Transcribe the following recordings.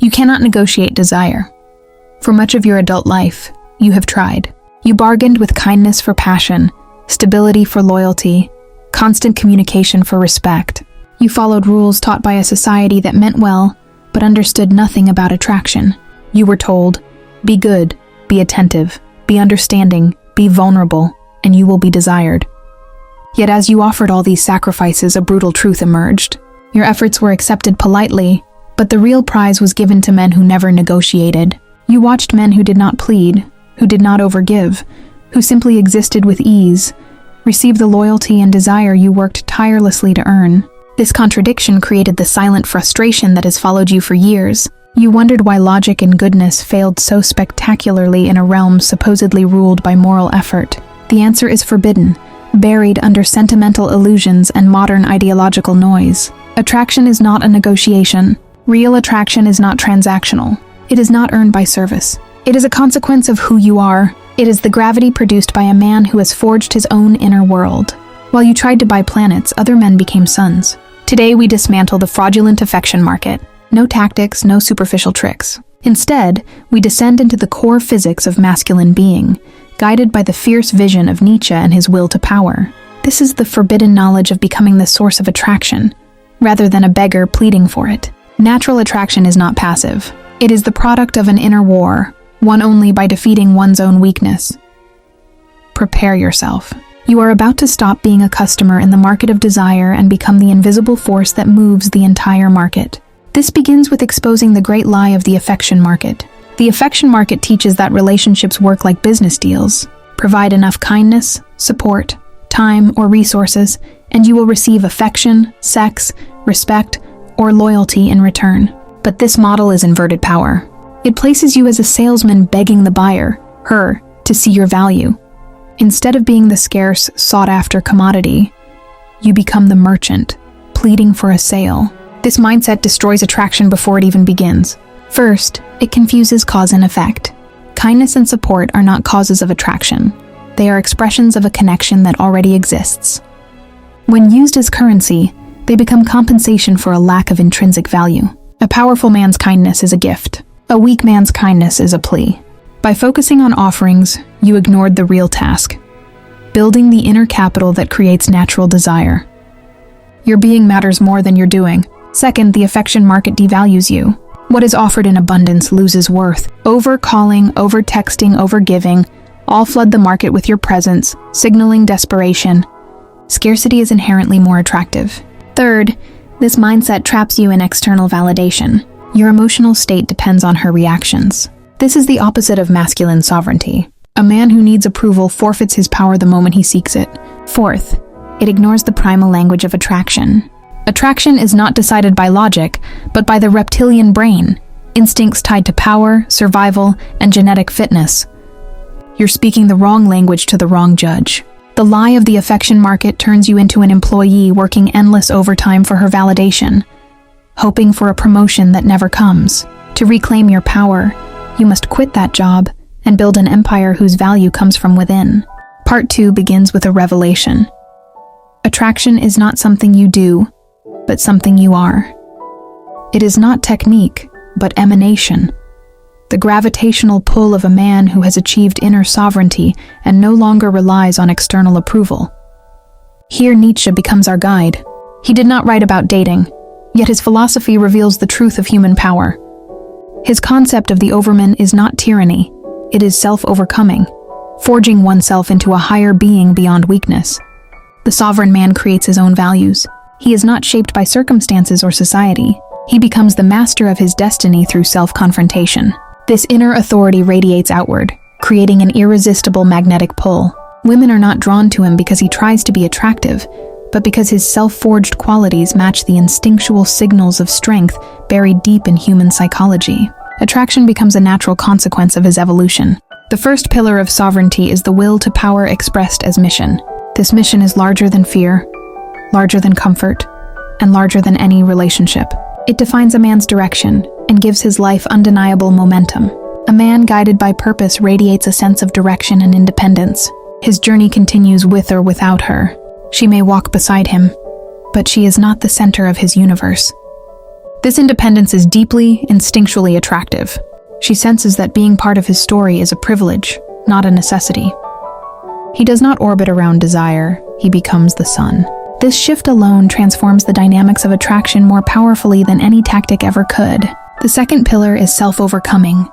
You cannot negotiate desire. For much of your adult life, you have tried. You bargained with kindness for passion, stability for loyalty, constant communication for respect. You followed rules taught by a society that meant well, but understood nothing about attraction. You were told, be good, be attentive, be understanding, be vulnerable, and you will be desired. Yet as you offered all these sacrifices, a brutal truth emerged. Your efforts were accepted politely, but the real prize was given to men who never negotiated. You watched men who did not plead, who did not overgive, who simply existed with ease, receive the loyalty and desire you worked tirelessly to earn. This contradiction created the silent frustration that has followed you for years. You wondered why logic and goodness failed so spectacularly in a realm supposedly ruled by moral effort. The answer is forbidden, buried under sentimental illusions and modern ideological noise. Attraction is not a negotiation. Real attraction is not transactional. It is not earned by service. It is a consequence of who you are. It is the gravity produced by a man who has forged his own inner world. While you tried to buy planets, other men became suns. Today we dismantle the fraudulent affection market. No tactics, no superficial tricks. Instead, we descend into the core physics of masculine being, guided by the fierce vision of Nietzsche and his will to power. This is the forbidden knowledge of becoming the source of attraction, rather than a beggar pleading for it. Natural attraction is not passive. It is the product of an inner war, won only by defeating one's own weakness. Prepare yourself. You are about to stop being a customer in the market of desire and become the invisible force that moves the entire market. This begins with exposing the great lie of the affection market. The affection market teaches that relationships work like business deals. Provide enough kindness, support, time, or resources, and you will receive affection, sex, respect, or loyalty in return. But this model is inverted power. It places you as a salesman begging the buyer, her, to see your value. Instead of being the scarce, sought-after commodity, you become the merchant, pleading for a sale. This mindset destroys attraction before it even begins. First, it confuses cause and effect. Kindness and support are not causes of attraction. They are expressions of a connection that already exists. When used as currency, they become compensation for a lack of intrinsic value. A powerful man's kindness is a gift. A weak man's kindness is a plea. By focusing on offerings, you ignored the real task, building the inner capital that creates natural desire. Your being matters more than your doing. Second, the affection market devalues you. What is offered in abundance loses worth. Over-calling, over-texting, over-giving, all flood the market with your presence, signaling desperation. Scarcity is inherently more attractive. Third, this mindset traps you in external validation. Your emotional state depends on her reactions. This is the opposite of masculine sovereignty. A man who needs approval forfeits his power the moment he seeks it. Fourth, it ignores the primal language of attraction. Attraction is not decided by logic, but by the reptilian brain, instincts tied to power, survival, and genetic fitness. You're speaking the wrong language to the wrong judge. The lie of the affection market turns you into an employee working endless overtime for her validation, hoping for a promotion that never comes. To reclaim your power, you must quit that job and build an empire whose value comes from within. Part 2 begins with a revelation. Attraction is not something you do, but something you are. It is not technique, but emanation. The gravitational pull of a man who has achieved inner sovereignty and no longer relies on external approval. Here Nietzsche becomes our guide. He did not write about dating, yet his philosophy reveals the truth of human power. His concept of the overman is not tyranny, it is self-overcoming, forging oneself into a higher being beyond weakness. The sovereign man creates his own values. He is not shaped by circumstances or society. He becomes the master of his destiny through self-confrontation. This inner authority radiates outward, creating an irresistible magnetic pull. Women are not drawn to him because he tries to be attractive, but because his self-forged qualities match the instinctual signals of strength buried deep in human psychology. Attraction becomes a natural consequence of his evolution. The first pillar of sovereignty is the will to power expressed as mission. This mission is larger than fear, larger than comfort, and larger than any relationship. It defines a man's direction and gives his life undeniable momentum. A man guided by purpose radiates a sense of direction and independence. His journey continues with or without her. She may walk beside him, but she is not the center of his universe. This independence is deeply, instinctually attractive. She senses that being part of his story is a privilege, not a necessity. He does not orbit around desire, he becomes the sun. This shift alone transforms the dynamics of attraction more powerfully than any tactic ever could. The second pillar is self-overcoming,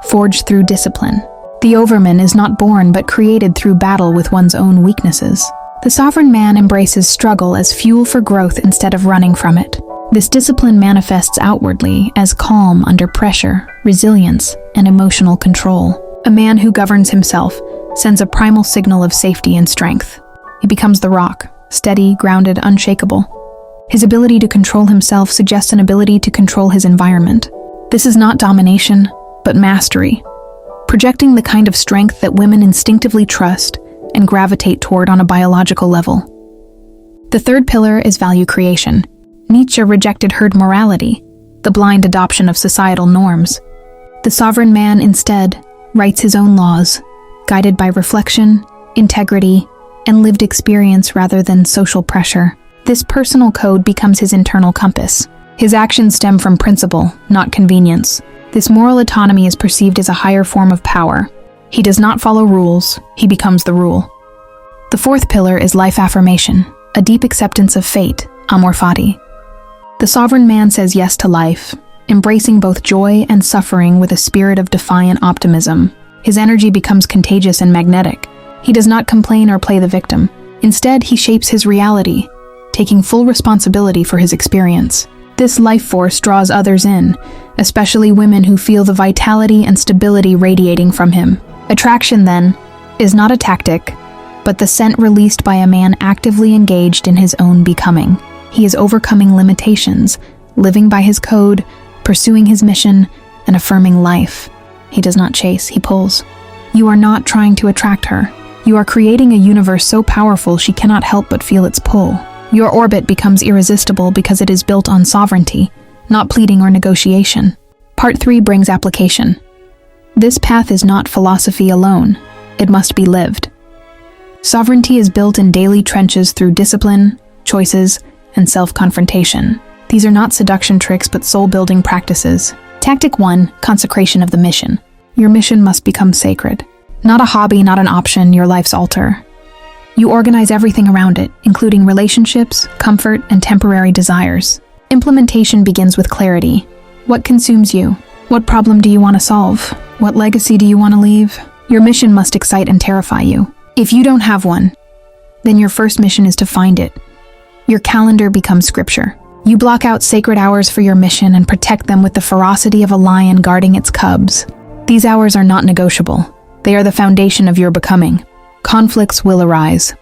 forged through discipline. The overman is not born but created through battle with one's own weaknesses. The sovereign man embraces struggle as fuel for growth instead of running from it. This discipline manifests outwardly as calm under pressure, resilience, and emotional control. A man who governs himself sends a primal signal of safety and strength. He becomes the rock, steady, grounded, unshakable. His ability to control himself suggests an ability to control his environment. This is not domination, but mastery, projecting the kind of strength that women instinctively trust and gravitate toward on a biological level. The third pillar is value creation. Nietzsche rejected herd morality, the blind adoption of societal norms. The sovereign man instead writes his own laws, guided by reflection, integrity, and lived experience rather than social pressure. This personal code becomes his internal compass. His actions stem from principle, not convenience. This moral autonomy is perceived as a higher form of power. He does not follow rules, he becomes the rule. The fourth pillar is life-affirmation, a deep acceptance of fate, amor fati. The sovereign man says yes to life, embracing both joy and suffering with a spirit of defiant optimism. His energy becomes contagious and magnetic. He does not complain or play the victim. Instead, he shapes his reality, taking full responsibility for his experience. This life force draws others in, especially women who feel the vitality and stability radiating from him. Attraction, then, is not a tactic, but the scent released by a man actively engaged in his own becoming. He is overcoming limitations, living by his code, pursuing his mission, and affirming life. He does not chase, he pulls. You are not trying to attract her. You are creating a universe so powerful she cannot help but feel its pull. Your orbit becomes irresistible because it is built on sovereignty, not pleading or negotiation. Part 3 brings application. This path is not philosophy alone. It must be lived. Sovereignty is built in daily trenches through discipline, choices, and self-confrontation. These are not seduction tricks but soul-building practices. Tactic 1, consecration of the mission. Your mission must become sacred. Not a hobby, not an option, your life's altar. You organize everything around it, including relationships, comfort, and temporary desires. Implementation begins with clarity. What consumes you? What problem do you want to solve? What legacy do you want to leave? Your mission must excite and terrify you. If you don't have one, then your first mission is to find it. Your calendar becomes scripture. You block out sacred hours for your mission and protect them with the ferocity of a lion guarding its cubs. These hours are not negotiable. They are the foundation of your becoming. Conflicts will arise.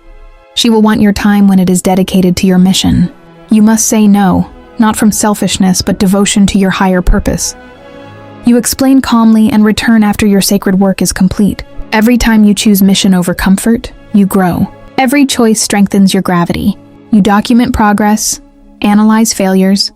She will want your time when it is dedicated to your mission. You must say no, not from selfishness but devotion to your higher purpose. You explain calmly and return after your sacred work is complete. Every time you choose mission over comfort, you grow. Every choice strengthens your gravity. You document progress, analyze failures,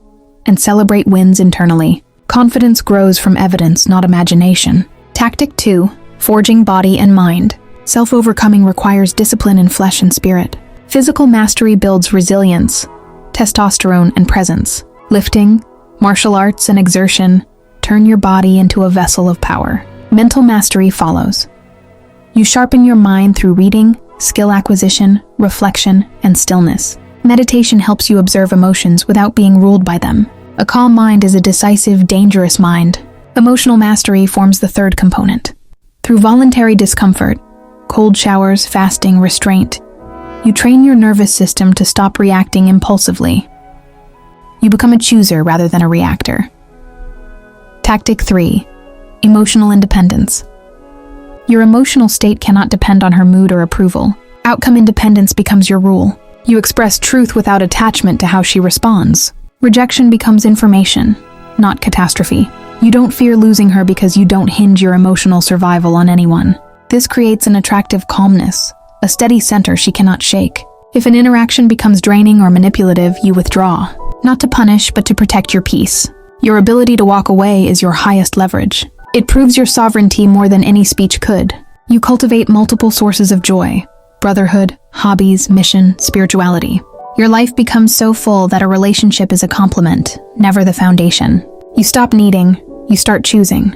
and celebrate wins internally. Confidence grows from evidence, not imagination. Tactic 2, forging body and mind. Self-overcoming requires discipline in flesh and spirit. Physical mastery builds resilience, testosterone, and presence. Lifting, martial arts, and exertion turn your body into a vessel of power. Mental mastery follows. You sharpen your mind through reading, skill acquisition, reflection, and stillness. Meditation helps you observe emotions without being ruled by them. A calm mind is a decisive, dangerous mind. Emotional mastery forms the third component. Through voluntary discomfort, cold showers, fasting, restraint, you train your nervous system to stop reacting impulsively. You become a chooser rather than a reactor. Tactic 3, emotional independence. Your emotional state cannot depend on her mood or approval. Outcome independence becomes your rule. You express truth without attachment to how she responds. Rejection becomes information, not catastrophe. You don't fear losing her because you don't hinge your emotional survival on anyone. This creates an attractive calmness, a steady center she cannot shake. If an interaction becomes draining or manipulative, you withdraw. Not to punish, but to protect your peace. Your ability to walk away is your highest leverage. It proves your sovereignty more than any speech could. You cultivate multiple sources of joy: brotherhood, hobbies, mission, spirituality. Your life becomes so full that a relationship is a complement, never the foundation. You stop needing, you start choosing.